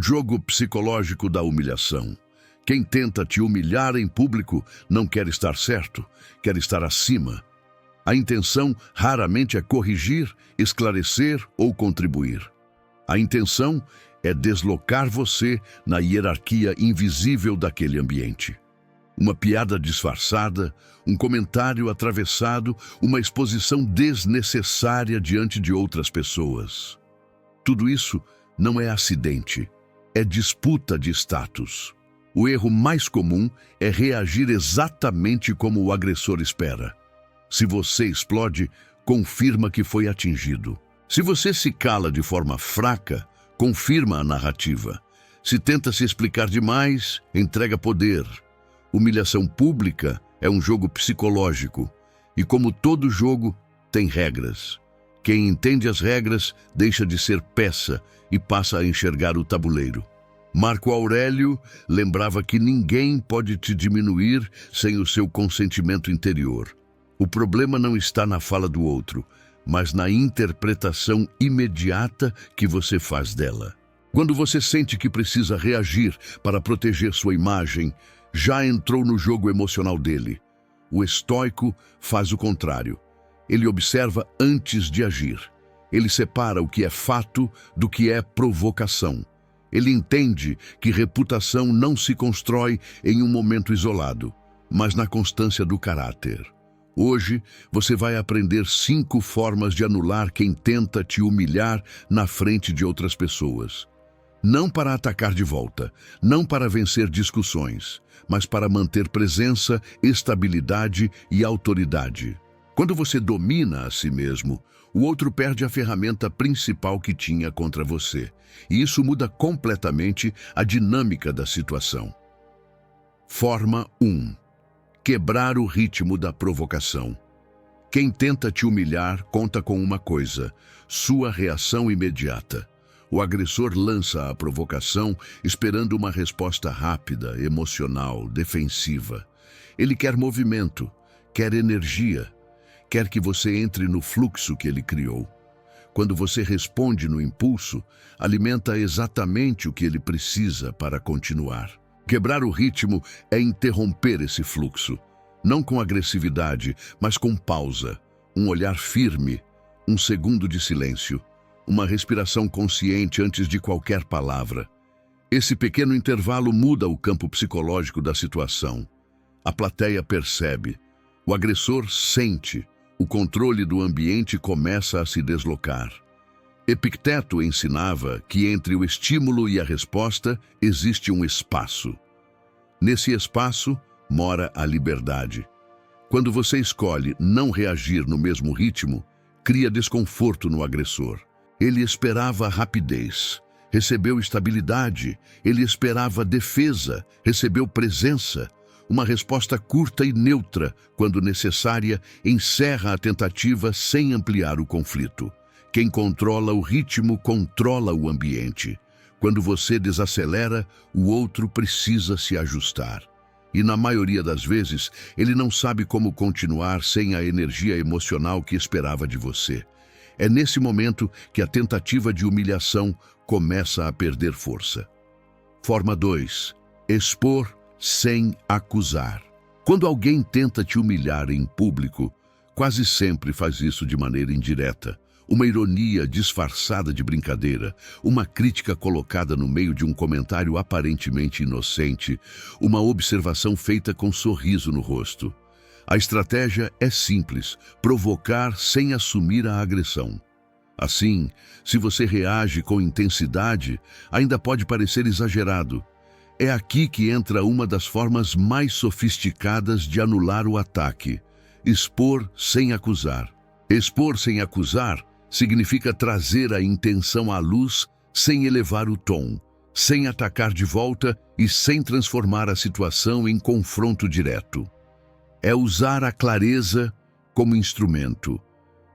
jogo psicológico da humilhação. Quem tenta te humilhar em público não quer estar certo, quer estar acima. A intenção raramente é corrigir, esclarecer ou contribuir. A intenção é deslocar você na hierarquia invisível daquele ambiente. Uma piada disfarçada, um comentário atravessado, uma exposição desnecessária diante de outras pessoas. Tudo isso não é acidente, é disputa de status. O erro mais comum é reagir exatamente como o agressor espera. Se você explode, confirma que foi atingido. Se você se cala de forma fraca, confirma a narrativa. Se tenta se explicar demais, entrega poder. Humilhação pública é um jogo psicológico e, como todo jogo, tem regras. Quem entende as regras deixa de ser peça e passa a enxergar o tabuleiro. Marco Aurélio lembrava que ninguém pode te diminuir sem o seu consentimento interior. O problema não está na fala do outro, mas na interpretação imediata que você faz dela. Quando você sente que precisa reagir para proteger sua imagem, já entrou no jogo emocional dele. O estoico faz o contrário. Ele observa antes de agir. Ele separa o que é fato do que é provocação. Ele entende que reputação não se constrói em um momento isolado, mas na constância do caráter. Hoje, você vai aprender 5 formas de anular quem tenta te humilhar na frente de outras pessoas. Não para atacar de volta, não para vencer discussões, mas para manter presença, estabilidade e autoridade. Quando você domina a si mesmo, o outro perde a ferramenta principal que tinha contra você, e isso muda completamente a dinâmica da situação. Forma 1. Quebrar o ritmo da provocação. Quem tenta te humilhar conta com uma coisa: sua reação imediata. O agressor lança a provocação esperando uma resposta rápida, emocional, defensiva. Ele quer movimento, quer energia, quer que você entre no fluxo que ele criou. Quando você responde no impulso, alimenta exatamente o que ele precisa para continuar. Quebrar o ritmo é interromper esse fluxo, não com agressividade, mas com pausa, um olhar firme, um segundo de silêncio, uma respiração consciente antes de qualquer palavra. Esse pequeno intervalo muda o campo psicológico da situação. A plateia percebe, o agressor sente, o controle do ambiente começa a se deslocar. Epicteto ensinava que entre o estímulo e a resposta existe um espaço. Nesse espaço mora a liberdade. Quando você escolhe não reagir no mesmo ritmo, cria desconforto no agressor. Ele esperava rapidez, recebeu estabilidade, ele esperava defesa, recebeu presença. Uma resposta curta e neutra, quando necessária, encerra a tentativa sem ampliar o conflito. Quem controla o ritmo controla o ambiente. Quando você desacelera, o outro precisa se ajustar. E na maioria das vezes, ele não sabe como continuar sem a energia emocional que esperava de você. É nesse momento que a tentativa de humilhação começa a perder força. Forma 2. Expor sem acusar. Quando alguém tenta te humilhar em público, quase sempre faz isso de maneira indireta. Uma ironia disfarçada de brincadeira, uma crítica colocada no meio de um comentário aparentemente inocente, uma observação feita com sorriso no rosto. A estratégia é simples: provocar sem assumir a agressão. Assim, se você reage com intensidade, ainda pode parecer exagerado. É aqui que entra uma das formas mais sofisticadas de anular o ataque: expor sem acusar. Expor sem acusar significa trazer a intenção à luz sem elevar o tom, sem atacar de volta e sem transformar a situação em confronto direto. É usar a clareza como instrumento.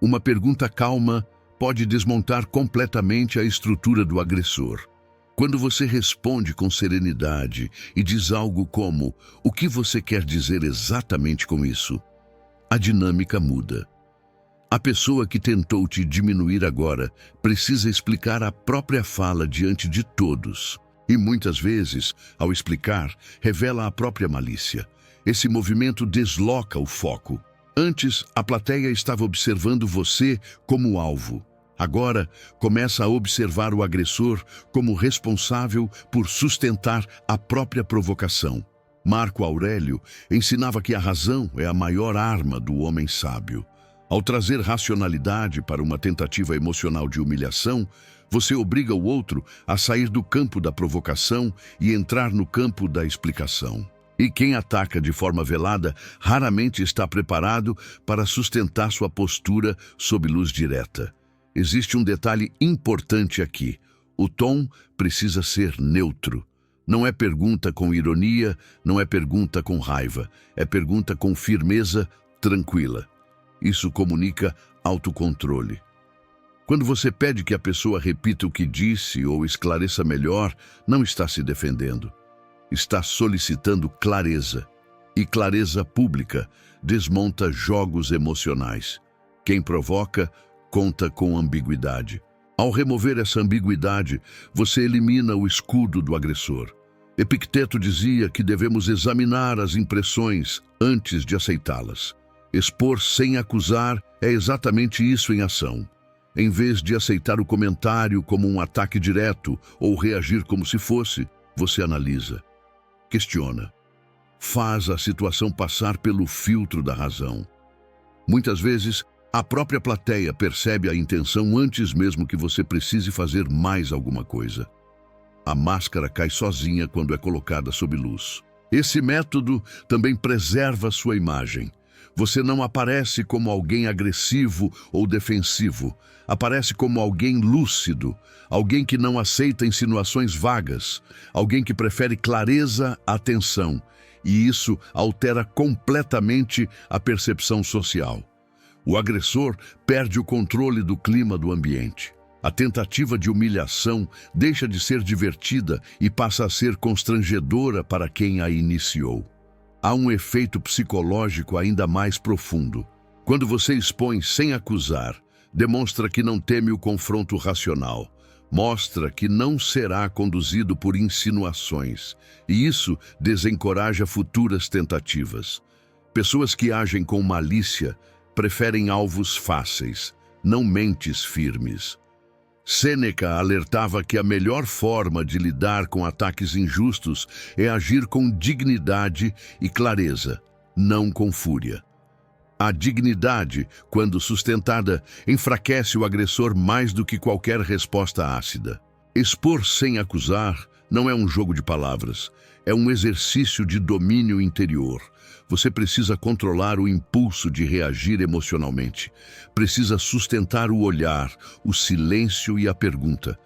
Uma pergunta calma pode desmontar completamente a estrutura do agressor. Quando você responde com serenidade e diz algo como: "O que você quer dizer exatamente com isso?", a dinâmica muda. A pessoa que tentou te diminuir agora precisa explicar a própria fala diante de todos. E muitas vezes, ao explicar, revela a própria malícia. Esse movimento desloca o foco. Antes, a plateia estava observando você como alvo. Agora, começa a observar o agressor como responsável por sustentar a própria provocação. Marco Aurélio ensinava que a razão é a maior arma do homem sábio. Ao trazer racionalidade para uma tentativa emocional de humilhação, você obriga o outro a sair do campo da provocação e entrar no campo da explicação. E quem ataca de forma velada raramente está preparado para sustentar sua postura sob luz direta. Existe um detalhe importante aqui. O tom precisa ser neutro. Não é pergunta com ironia, não é pergunta com raiva. É pergunta com firmeza, tranquila. Isso comunica autocontrole. Quando você pede que a pessoa repita o que disse ou esclareça melhor, não está se defendendo. Está solicitando clareza. E clareza pública desmonta jogos emocionais. Quem provoca, conta com ambiguidade. Ao remover essa ambiguidade, você elimina o escudo do agressor. Epicteto dizia que devemos examinar as impressões antes de aceitá-las. Expor sem acusar é exatamente isso em ação. Em vez de aceitar o comentário como um ataque direto ou reagir como se fosse, você analisa, questiona, faz a situação passar pelo filtro da razão. Muitas vezes, a própria plateia percebe a intenção antes mesmo que você precise fazer mais alguma coisa. A máscara cai sozinha quando é colocada sob luz. Esse método também preserva sua imagem. Você não aparece como alguém agressivo ou defensivo. Aparece como alguém lúcido, alguém que não aceita insinuações vagas, alguém que prefere clareza à tensão. E isso altera completamente a percepção social. O agressor perde o controle do clima do ambiente. A tentativa de humilhação deixa de ser divertida e passa a ser constrangedora para quem a iniciou. Há um efeito psicológico ainda mais profundo. Quando você expõe sem acusar, demonstra que não teme o confronto racional. Mostra que não será conduzido por insinuações. E isso desencoraja futuras tentativas. Pessoas que agem com malícia preferem alvos fáceis, não mentes firmes. Sêneca alertava que a melhor forma de lidar com ataques injustos é agir com dignidade e clareza, não com fúria. A dignidade, quando sustentada, enfraquece o agressor mais do que qualquer resposta ácida. Expor sem acusar não é um jogo de palavras, é um exercício de domínio interior. Você precisa controlar o impulso de reagir emocionalmente. Precisa sustentar o olhar, o silêncio e a pergunta.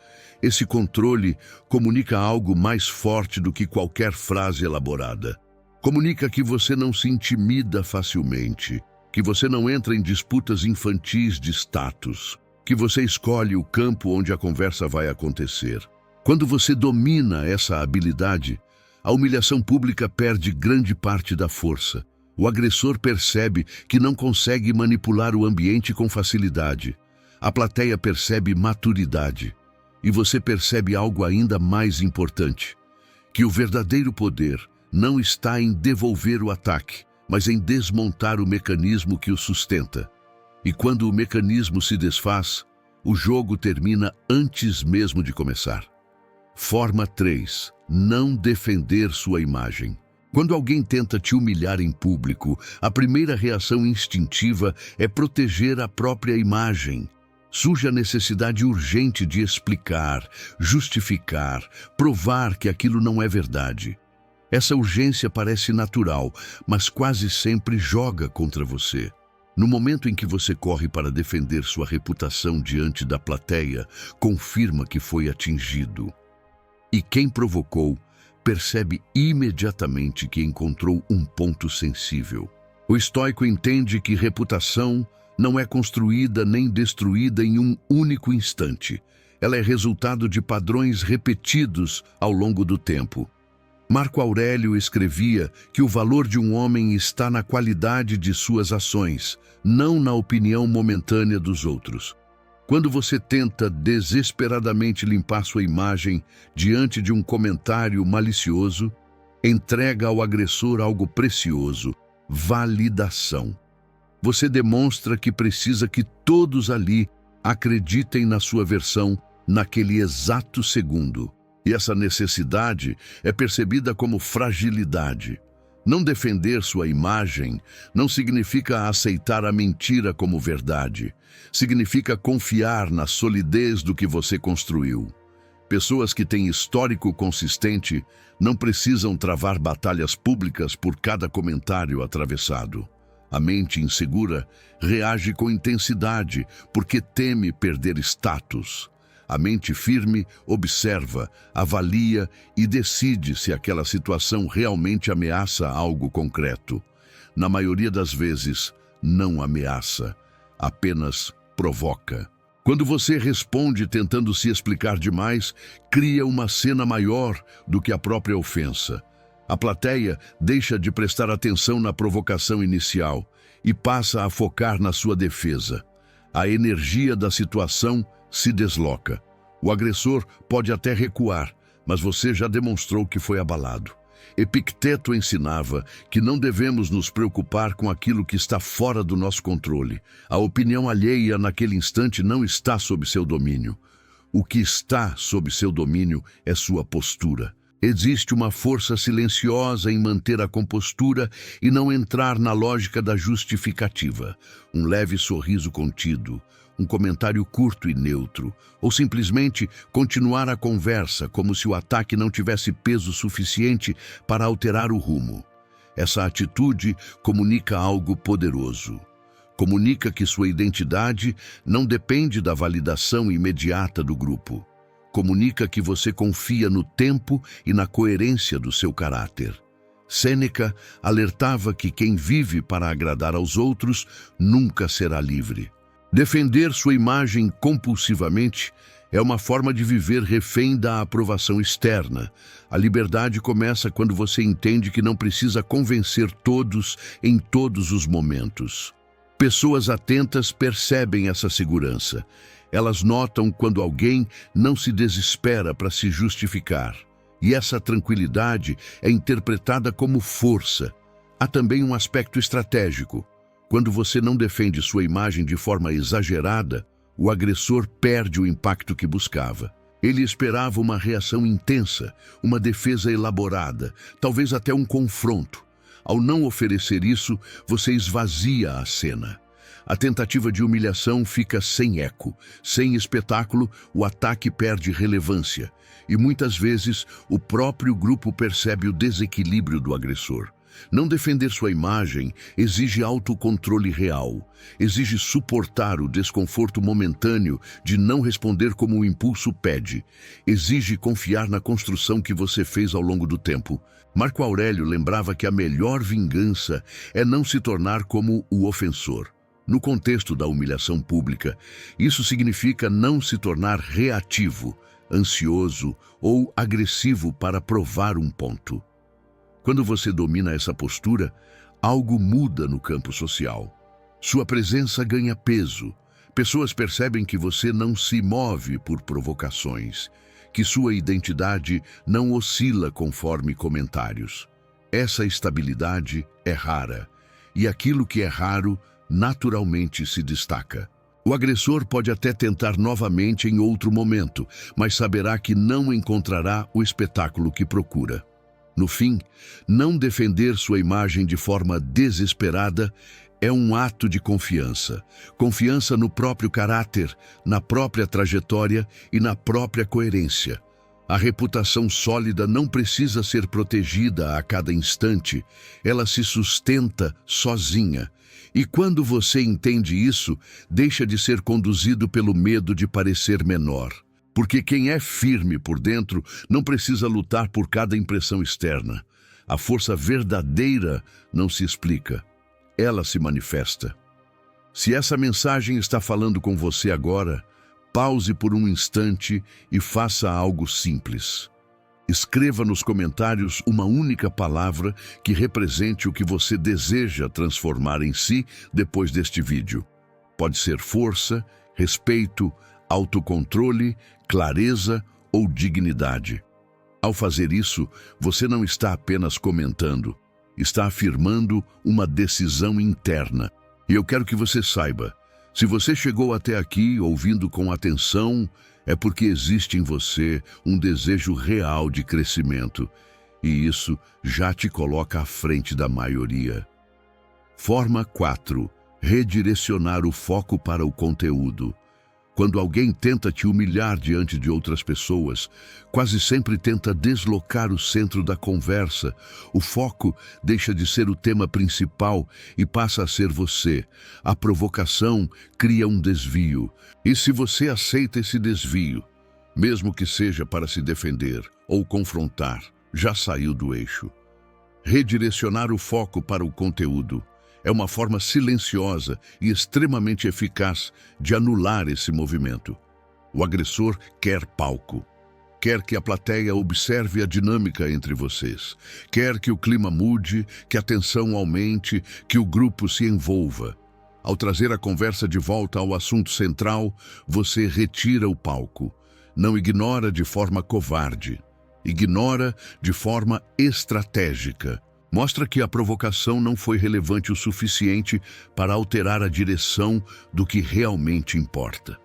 Esse controle comunica algo mais forte do que qualquer frase elaborada. Comunica que você não se intimida facilmente, que você não entra em disputas infantis de status, que você escolhe o campo onde a conversa vai acontecer. Quando você domina essa habilidade, a humilhação pública perde grande parte da força. O agressor percebe que não consegue manipular o ambiente com facilidade. A plateia percebe maturidade. E você percebe algo ainda mais importante, que o verdadeiro poder não está em devolver o ataque, mas em desmontar o mecanismo que o sustenta. E quando o mecanismo se desfaz, o jogo termina antes mesmo de começar. Forma 3. Não defender sua imagem. Quando alguém tenta te humilhar em público, a primeira reação instintiva é proteger a própria imagem. Surge a necessidade urgente de explicar, justificar, provar que aquilo não é verdade. Essa urgência parece natural, mas quase sempre joga contra você. No momento em que você corre para defender sua reputação diante da plateia, confirma que foi atingido. E quem provocou percebe imediatamente que encontrou um ponto sensível. O estoico entende que reputação não é construída nem destruída em um único instante. Ela é resultado de padrões repetidos ao longo do tempo. Marco Aurélio escrevia que o valor de um homem está na qualidade de suas ações, não na opinião momentânea dos outros. Quando você tenta desesperadamente limpar sua imagem diante de um comentário malicioso, entrega ao agressor algo precioso: validação. Você demonstra que precisa que todos ali acreditem na sua versão naquele exato segundo. E essa necessidade é percebida como fragilidade. Não defender sua imagem não significa aceitar a mentira como verdade. Significa confiar na solidez do que você construiu. Pessoas que têm histórico consistente não precisam travar batalhas públicas por cada comentário atravessado. A mente insegura reage com intensidade porque teme perder status. A mente firme observa, avalia e decide se aquela situação realmente ameaça algo concreto. Na maioria das vezes, não ameaça, apenas provoca. Quando você responde tentando se explicar demais, cria uma cena maior do que a própria ofensa. A plateia deixa de prestar atenção na provocação inicial e passa a focar na sua defesa. A energia da situação se desloca. O agressor pode até recuar, mas você já demonstrou que foi abalado. Epicteto ensinava que não devemos nos preocupar com aquilo que está fora do nosso controle. A opinião alheia naquele instante não está sob seu domínio. O que está sob seu domínio é sua postura. Existe uma força silenciosa em manter a compostura e não entrar na lógica da justificativa. Um leve sorriso contido, um comentário curto e neutro, ou simplesmente continuar a conversa como se o ataque não tivesse peso suficiente para alterar o rumo. Essa atitude comunica algo poderoso. Comunica que sua identidade não depende da validação imediata do grupo. Comunica que você confia no tempo e na coerência do seu caráter. Sêneca alertava que quem vive para agradar aos outros nunca será livre. Defender sua imagem compulsivamente é uma forma de viver refém da aprovação externa. A liberdade começa quando você entende que não precisa convencer todos em todos os momentos. Pessoas atentas percebem essa segurança. Elas notam quando alguém não se desespera para se justificar. E essa tranquilidade é interpretada como força. Há também um aspecto estratégico. Quando você não defende sua imagem de forma exagerada, o agressor perde o impacto que buscava. Ele esperava uma reação intensa, uma defesa elaborada, talvez até um confronto. Ao não oferecer isso, você esvazia a cena. A tentativa de humilhação fica sem eco. Sem espetáculo, o ataque perde relevância. E muitas vezes, o próprio grupo percebe o desequilíbrio do agressor. Não defender sua imagem exige autocontrole real. Exige suportar o desconforto momentâneo de não responder como o impulso pede. Exige confiar na construção que você fez ao longo do tempo. Marco Aurélio lembrava que a melhor vingança é não se tornar como o ofensor. No contexto da humilhação pública, isso significa não se tornar reativo, ansioso ou agressivo para provar um ponto. Quando você domina essa postura, algo muda no campo social. Sua presença ganha peso. Pessoas percebem que você não se move por provocações, que sua identidade não oscila conforme comentários. Essa estabilidade é rara, e aquilo que é raro naturalmente se destaca. O agressor pode até tentar novamente em outro momento, mas saberá que não encontrará o espetáculo que procura. No fim, não defender sua imagem de forma desesperada é um ato de confiança. Confiança no próprio caráter, na própria trajetória e na própria coerência. A reputação sólida não precisa ser protegida a cada instante, ela se sustenta sozinha. E quando você entende isso, deixa de ser conduzido pelo medo de parecer menor. Porque quem é firme por dentro não precisa lutar por cada impressão externa. A força verdadeira não se explica, ela se manifesta. Se essa mensagem está falando com você agora, pause por um instante e faça algo simples. Escreva nos comentários uma única palavra que represente o que você deseja transformar em si depois deste vídeo. Pode ser força, respeito, autocontrole, clareza ou dignidade. Ao fazer isso, você não está apenas comentando, está afirmando uma decisão interna. E eu quero que você saiba, se você chegou até aqui ouvindo com atenção, é porque existe em você um desejo real de crescimento, e isso já te coloca à frente da maioria. Forma 4. Redirecionar o foco para o conteúdo. Quando alguém tenta te humilhar diante de outras pessoas, quase sempre tenta deslocar o centro da conversa. O foco deixa de ser o tema principal e passa a ser você. A provocação cria um desvio. E se você aceita esse desvio, mesmo que seja para se defender ou confrontar, já saiu do eixo. Redirecionar o foco para o conteúdo é uma forma silenciosa e extremamente eficaz de anular esse movimento. O agressor quer palco. Quer que a plateia observe a dinâmica entre vocês. Quer que o clima mude, que a tensão aumente, que o grupo se envolva. Ao trazer a conversa de volta ao assunto central, você retira o palco. Não ignora de forma covarde. Ignora de forma estratégica. Mostra que a provocação não foi relevante o suficiente para alterar a direção do que realmente importa.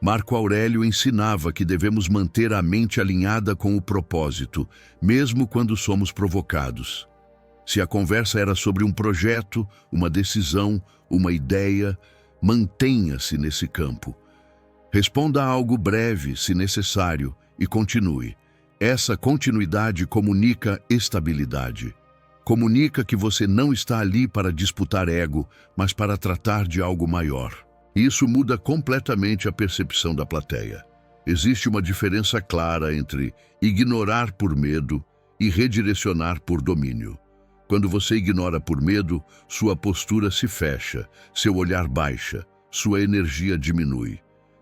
Marco Aurélio ensinava que devemos manter a mente alinhada com o propósito, mesmo quando somos provocados. Se a conversa era sobre um projeto, uma decisão, uma ideia, mantenha-se nesse campo. Responda a algo breve, se necessário, e continue. Essa continuidade comunica estabilidade. Comunica que você não está ali para disputar ego, mas para tratar de algo maior. Isso muda completamente a percepção da plateia. Existe uma diferença clara entre ignorar por medo e redirecionar por domínio. Quando você ignora por medo, sua postura se fecha, seu olhar baixa, sua energia diminui.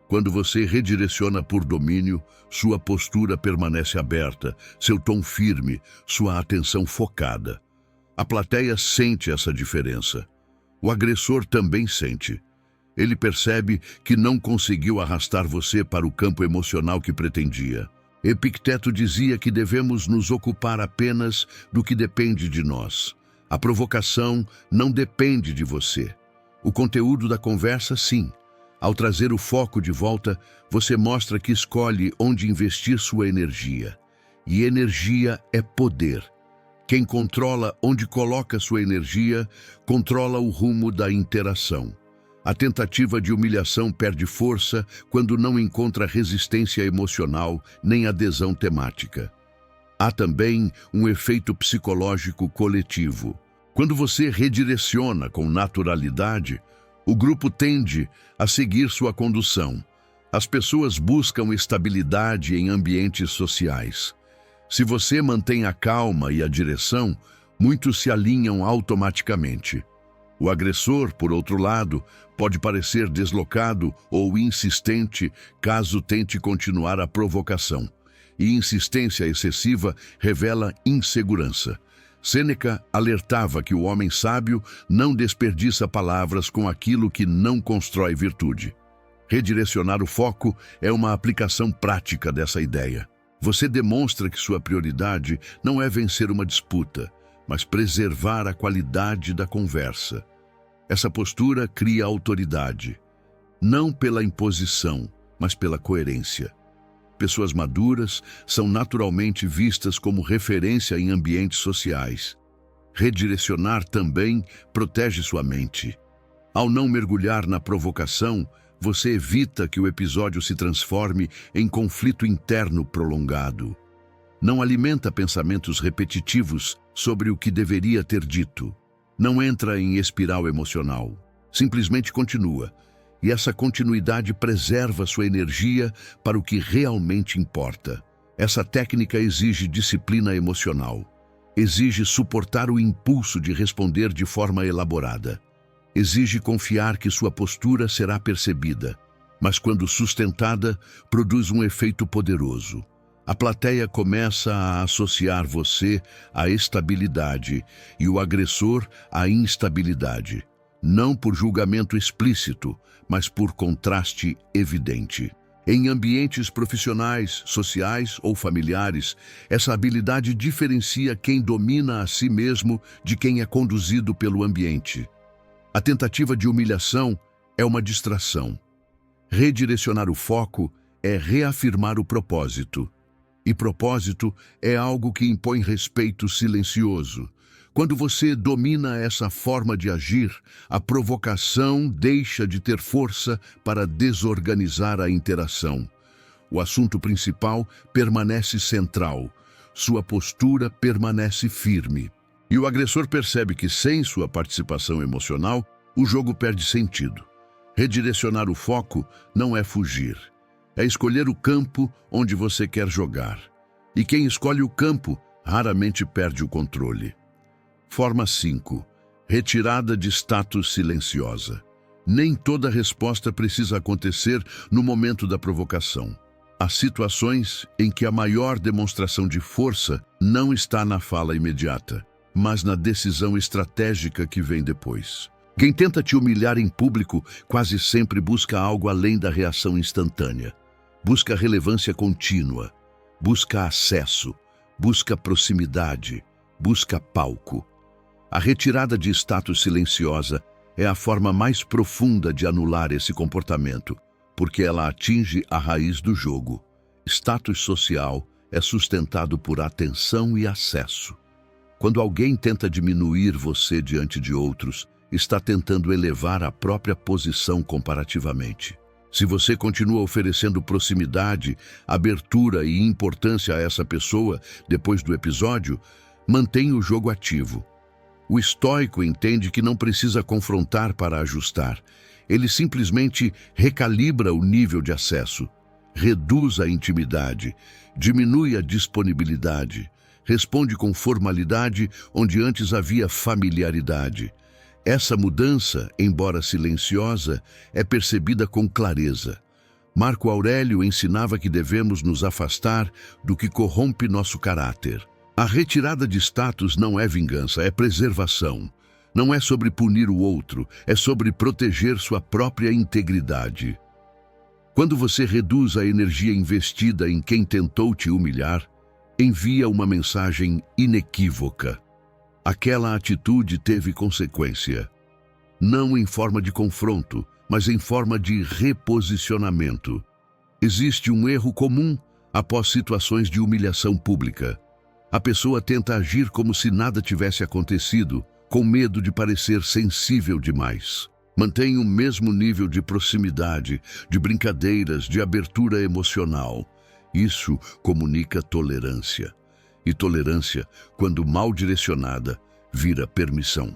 Quando você redireciona por domínio, sua postura permanece aberta, seu tom firme, sua atenção focada. A plateia sente essa diferença. O agressor também sente. Ele percebe que não conseguiu arrastar você para o campo emocional que pretendia. Epicteto dizia que devemos nos ocupar apenas do que depende de nós. A provocação não depende de você. O conteúdo da conversa, sim. Ao trazer o foco de volta, você mostra que escolhe onde investir sua energia. E energia é poder. Quem controla onde coloca sua energia, controla o rumo da interação. A tentativa de humilhação perde força quando não encontra resistência emocional nem adesão temática. Há também um efeito psicológico coletivo. Quando você redireciona com naturalidade, o grupo tende a seguir sua condução. As pessoas buscam estabilidade em ambientes sociais. Se você mantém a calma e a direção, muitos se alinham automaticamente. O agressor, por outro lado, pode parecer deslocado ou insistente caso tente continuar a provocação. E insistência excessiva revela insegurança. Sêneca alertava que o homem sábio não desperdiça palavras com aquilo que não constrói virtude. Redirecionar o foco é uma aplicação prática dessa ideia. Você demonstra que sua prioridade não é vencer uma disputa, mas preservar a qualidade da conversa. Essa postura cria autoridade, não pela imposição, mas pela coerência. Pessoas maduras são naturalmente vistas como referência em ambientes sociais. Redirecionar também protege sua mente. Ao não mergulhar na provocação, você evita que o episódio se transforme em conflito interno prolongado. Não alimenta pensamentos repetitivos sobre o que deveria ter dito. Não entra em espiral emocional. Simplesmente continua. E essa continuidade preserva sua energia para o que realmente importa. Essa técnica exige disciplina emocional. Exige suportar o impulso de responder de forma elaborada. Exige confiar que sua postura será percebida, mas quando sustentada, produz um efeito poderoso. A plateia começa a associar você à estabilidade e o agressor à instabilidade. não por julgamento explícito, mas por contraste evidente. Em ambientes profissionais, sociais ou familiares, essa habilidade diferencia quem domina a si mesmo de quem é conduzido pelo ambiente. A tentativa de humilhação é uma distração. Redirecionar o foco é reafirmar o propósito. E propósito é algo que impõe respeito silencioso. Quando você domina essa forma de agir, a provocação deixa de ter força para desorganizar a interação. O assunto principal permanece central, sua postura permanece firme. E o agressor percebe que sem sua participação emocional, o jogo perde sentido. Redirecionar o foco não é fugir, é escolher o campo onde você quer jogar. E quem escolhe o campo raramente perde o controle. Forma 5. Retirada de status silenciosa. Nem toda resposta precisa acontecer no momento da provocação. Há situações em que a maior demonstração de força não está na fala imediata, mas na decisão estratégica que vem depois. Quem tenta te humilhar em público quase sempre busca algo além da reação instantânea. Busca relevância contínua, busca acesso, busca proximidade, busca palco. A retirada de status silenciosa é a forma mais profunda de anular esse comportamento, porque ela atinge a raiz do jogo. Status social é sustentado por atenção e acesso. Quando alguém tenta diminuir você diante de outros, está tentando elevar a própria posição comparativamente. Se você continua oferecendo proximidade, abertura e importância a essa pessoa depois do episódio, mantenha o jogo ativo. O estoico entende que não precisa confrontar para ajustar. Ele simplesmente recalibra o nível de acesso, reduz a intimidade, diminui a disponibilidade, responde com formalidade onde antes havia familiaridade. Essa mudança, embora silenciosa, é percebida com clareza. Marco Aurélio ensinava que devemos nos afastar do que corrompe nosso caráter. A retirada de status não é vingança, é preservação. Não é sobre punir o outro, é sobre proteger sua própria integridade. Quando você reduz a energia investida em quem tentou te humilhar, envia uma mensagem inequívoca. Aquela atitude teve consequência. Não em forma de confronto, mas em forma de reposicionamento. Existe um erro comum após situações de humilhação pública. A pessoa tenta agir como se nada tivesse acontecido, com medo de parecer sensível demais. Mantém o mesmo nível de proximidade, de brincadeiras, de abertura emocional. Isso comunica tolerância. E tolerância, quando mal direcionada, vira permissão.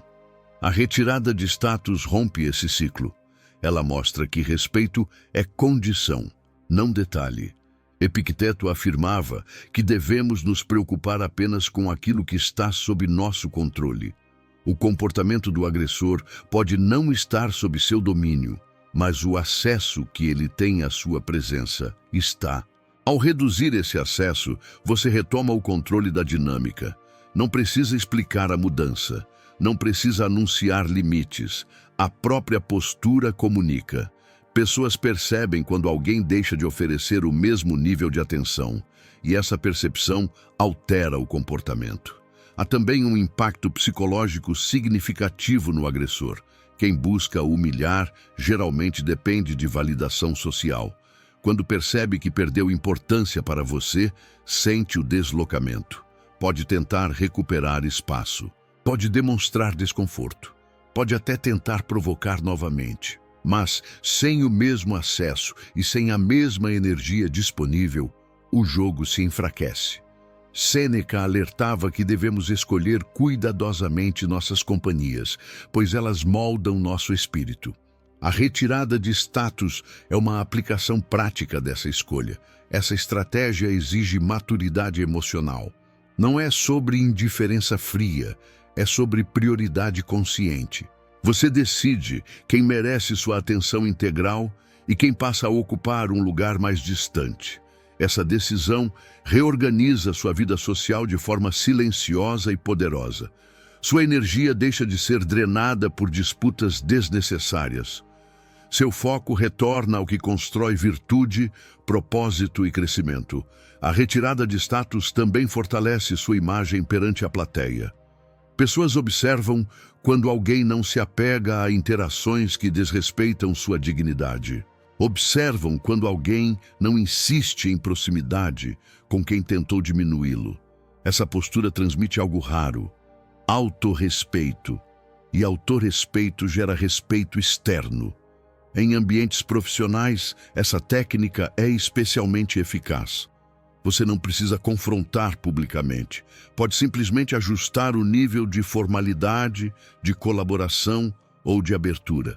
A retirada de status rompe esse ciclo. Ela mostra que respeito é condição, não detalhe. Epicteto afirmava que devemos nos preocupar apenas com aquilo que está sob nosso controle. O comportamento do agressor pode não estar sob seu domínio, mas o acesso que ele tem à sua presença está. Ao reduzir esse acesso, você retoma o controle da dinâmica. Não precisa explicar a mudança, não precisa anunciar limites. A própria postura comunica. Pessoas percebem quando alguém deixa de oferecer o mesmo nível de atenção, e essa percepção altera o comportamento. Há também um impacto psicológico significativo no agressor. Quem busca humilhar geralmente depende de validação social. Quando percebe que perdeu importância para você, sente o deslocamento. Pode tentar recuperar espaço. Pode demonstrar desconforto. Pode até tentar provocar novamente. Mas, sem o mesmo acesso e sem a mesma energia disponível, o jogo se enfraquece. Sêneca alertava que devemos escolher cuidadosamente nossas companhias, pois elas moldam nosso espírito. A retirada de status é uma aplicação prática dessa escolha. Essa estratégia exige maturidade emocional. Não é sobre indiferença fria, é sobre prioridade consciente. Você decide quem merece sua atenção integral e quem passa a ocupar um lugar mais distante. Essa decisão reorganiza sua vida social de forma silenciosa e poderosa. Sua energia deixa de ser drenada por disputas desnecessárias. Seu foco retorna ao que constrói virtude, propósito e crescimento. A retirada de status também fortalece sua imagem perante a plateia. Pessoas observam quando alguém não se apega a interações que desrespeitam sua dignidade. Observam quando alguém não insiste em proximidade com quem tentou diminuí-lo. Essa postura transmite algo raro: autorrespeito. E autorrespeito gera respeito externo. Em ambientes profissionais, essa técnica é especialmente eficaz. Você não precisa confrontar publicamente. Pode simplesmente ajustar o nível de formalidade, de colaboração ou de abertura.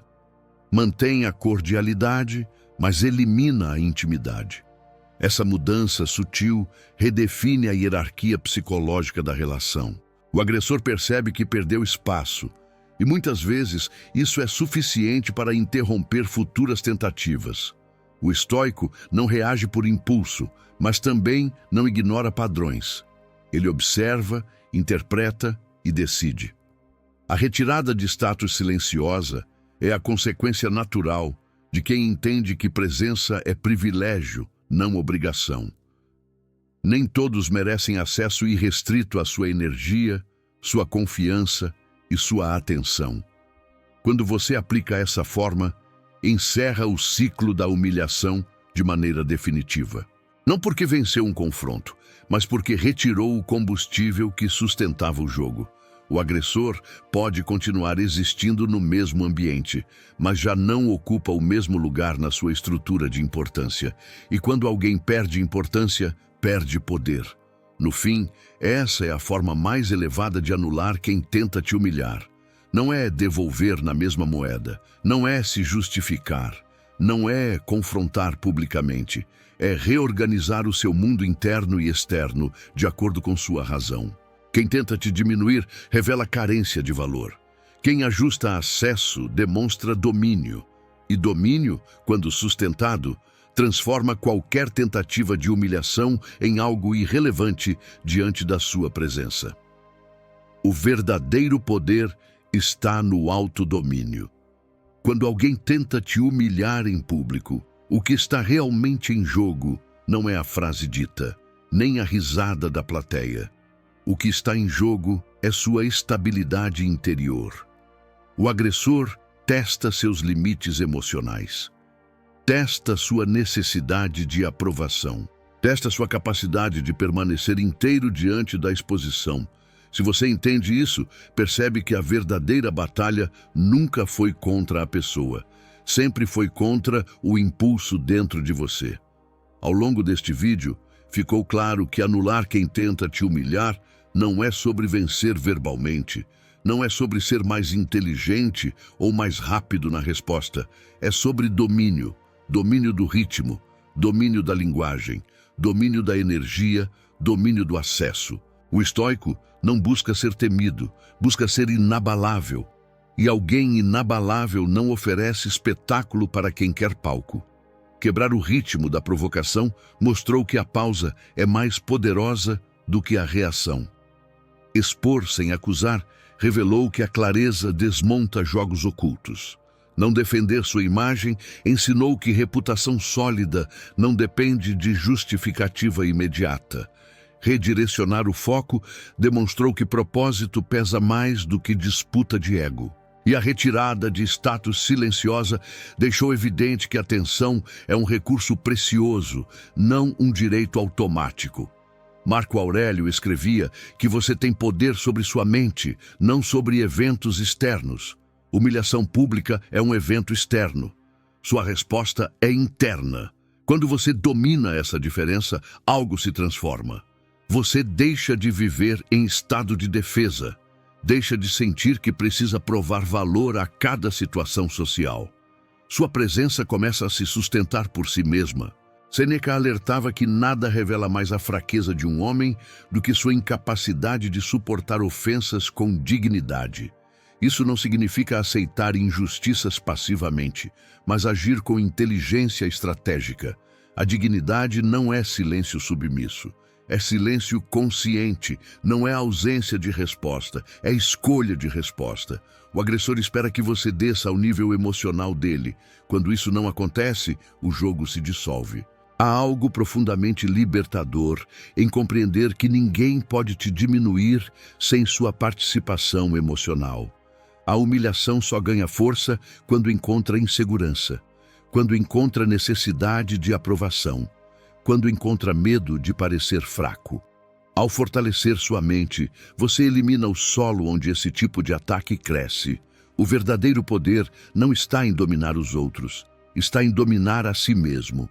Mantém a cordialidade, mas elimina a intimidade. Essa mudança sutil redefine a hierarquia psicológica da relação. O agressor percebe que perdeu espaço, e muitas vezes isso é suficiente para interromper futuras tentativas. O estoico não reage por impulso, mas também não ignora padrões. Ele observa, interpreta e decide. A retirada de status silenciosa é a consequência natural de quem entende que presença é privilégio, não obrigação. Nem todos merecem acesso irrestrito à sua energia, sua confiança e sua atenção. Quando você aplica essa forma, encerra o ciclo da humilhação de maneira definitiva. Não porque venceu um confronto, mas porque retirou o combustível que sustentava o jogo. O agressor pode continuar existindo no mesmo ambiente, mas já não ocupa o mesmo lugar na sua estrutura de importância. E quando alguém perde importância, perde poder. No fim, essa é a forma mais elevada de anular quem tenta te humilhar. Não é devolver na mesma moeda, não é se justificar, não é confrontar publicamente, é reorganizar o seu mundo interno e externo de acordo com sua razão. Quem tenta te diminuir revela carência de valor. Quem ajusta acesso demonstra domínio. E domínio, quando sustentado, transforma qualquer tentativa de humilhação em algo irrelevante diante da sua presença. O verdadeiro poder está no autodomínio. Quando alguém tenta te humilhar em público, o que está realmente em jogo não é a frase dita, nem a risada da plateia. O que está em jogo é sua estabilidade interior. O agressor testa seus limites emocionais. Testa sua necessidade de aprovação. Testa sua capacidade de permanecer inteiro diante da exposição. Se você entende isso, percebe que a verdadeira batalha nunca foi contra a pessoa. Sempre foi contra o impulso dentro de você. Ao longo deste vídeo, ficou claro que anular quem tenta te humilhar não é sobre vencer verbalmente, não é sobre ser mais inteligente ou mais rápido na resposta. É sobre domínio, domínio do ritmo, domínio da linguagem, domínio da energia, domínio do acesso. O estoico não busca ser temido, busca ser inabalável. E alguém inabalável não oferece espetáculo para quem quer palco. Quebrar o ritmo da provocação mostrou que a pausa é mais poderosa do que a reação. Expor sem acusar revelou que a clareza desmonta jogos ocultos. Não defender sua imagem ensinou que reputação sólida não depende de justificativa imediata. Redirecionar o foco demonstrou que propósito pesa mais do que disputa de ego. E a retirada de status silenciosa deixou evidente que a atenção é um recurso precioso, não um direito automático. Marco Aurélio escrevia que você tem poder sobre sua mente, não sobre eventos externos. Humilhação pública é um evento externo. Sua resposta é interna. Quando você domina essa diferença, algo se transforma. Você deixa de viver em estado de defesa. Deixa de sentir que precisa provar valor a cada situação social. Sua presença começa a se sustentar por si mesma. Sêneca alertava que nada revela mais a fraqueza de um homem do que sua incapacidade de suportar ofensas com dignidade. Isso não significa aceitar injustiças passivamente, mas agir com inteligência estratégica. A dignidade não é silêncio submisso. É silêncio consciente, não é ausência de resposta, é escolha de resposta. O agressor espera que você desça ao nível emocional dele. Quando isso não acontece, o jogo se dissolve. Há algo profundamente libertador em compreender que ninguém pode te diminuir sem sua participação emocional. A humilhação só ganha força quando encontra insegurança, quando encontra necessidade de aprovação, quando encontra medo de parecer fraco. Ao fortalecer sua mente, você elimina o solo onde esse tipo de ataque cresce. O verdadeiro poder não está em dominar os outros, está em dominar a si mesmo.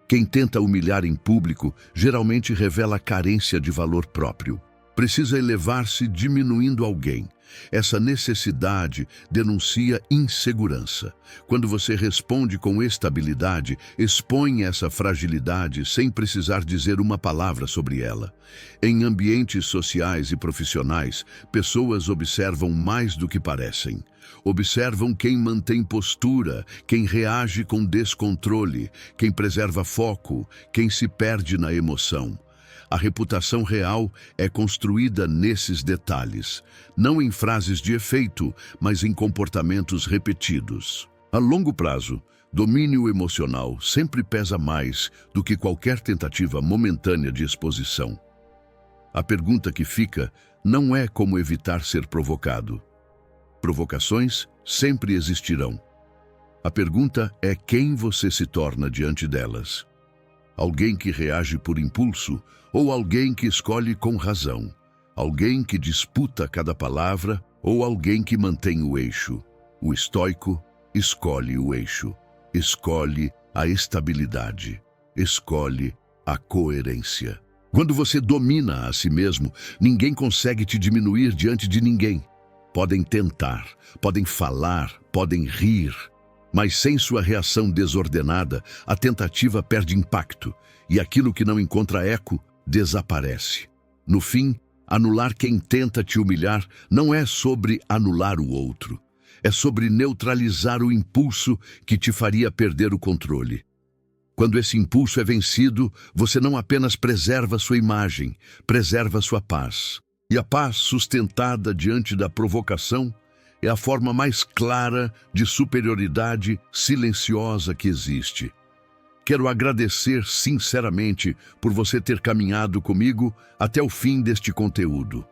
Quem tenta humilhar em público geralmente revela carência de valor próprio. Precisa elevar-se diminuindo alguém. Essa necessidade denuncia insegurança. Quando você responde com estabilidade, expõe essa fragilidade sem precisar dizer uma palavra sobre ela. Em ambientes sociais e profissionais, pessoas observam mais do que parecem. Observam quem mantém postura, quem reage com descontrole, quem preserva foco, quem se perde na emoção. A reputação real é construída nesses detalhes, não em frases de efeito, mas em comportamentos repetidos. A longo prazo, domínio emocional sempre pesa mais do que qualquer tentativa momentânea de exposição. A pergunta que fica não é como evitar ser provocado. Provocações sempre existirão. A pergunta é quem você se torna diante delas. Alguém que reage por impulso ou alguém que escolhe com razão? Alguém que disputa cada palavra ou alguém que mantém o eixo? O estoico escolhe o eixo, escolhe a estabilidade, escolhe a coerência. Quando você domina a si mesmo, ninguém consegue te diminuir diante de ninguém. Podem tentar, podem falar, podem rir, mas sem sua reação desordenada, a tentativa perde impacto e aquilo que não encontra eco desaparece. No fim, anular quem tenta te humilhar não é sobre anular o outro, é sobre neutralizar o impulso que te faria perder o controle. Quando esse impulso é vencido, você não apenas preserva sua imagem, preserva sua paz. E a paz sustentada diante da provocação é a forma mais clara de superioridade silenciosa que existe. Quero agradecer sinceramente por você ter caminhado comigo até o fim deste conteúdo.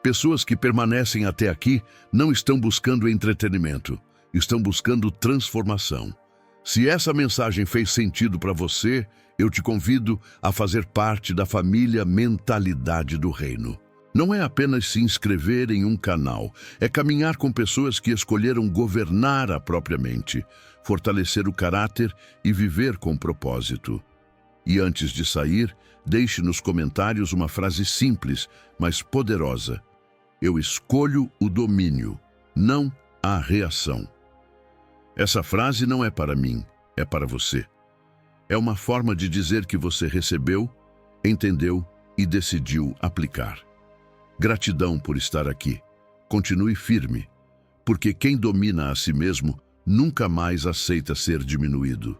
Pessoas que permanecem até aqui não estão buscando entretenimento, estão buscando transformação. Se essa mensagem fez sentido para você, eu te convido a fazer parte da família Mentalidade do Reino. Não é apenas se inscrever em um canal, é caminhar com pessoas que escolheram governar a própria mente, fortalecer o caráter e viver com propósito. E antes de sair, deixe nos comentários uma frase simples, mas poderosa. Eu escolho o domínio, não a reação. Essa frase não é para mim, é para você. É uma forma de dizer que você recebeu, entendeu e decidiu aplicar. Gratidão por estar aqui. Continue firme, porque quem domina a si mesmo nunca mais aceita ser diminuído.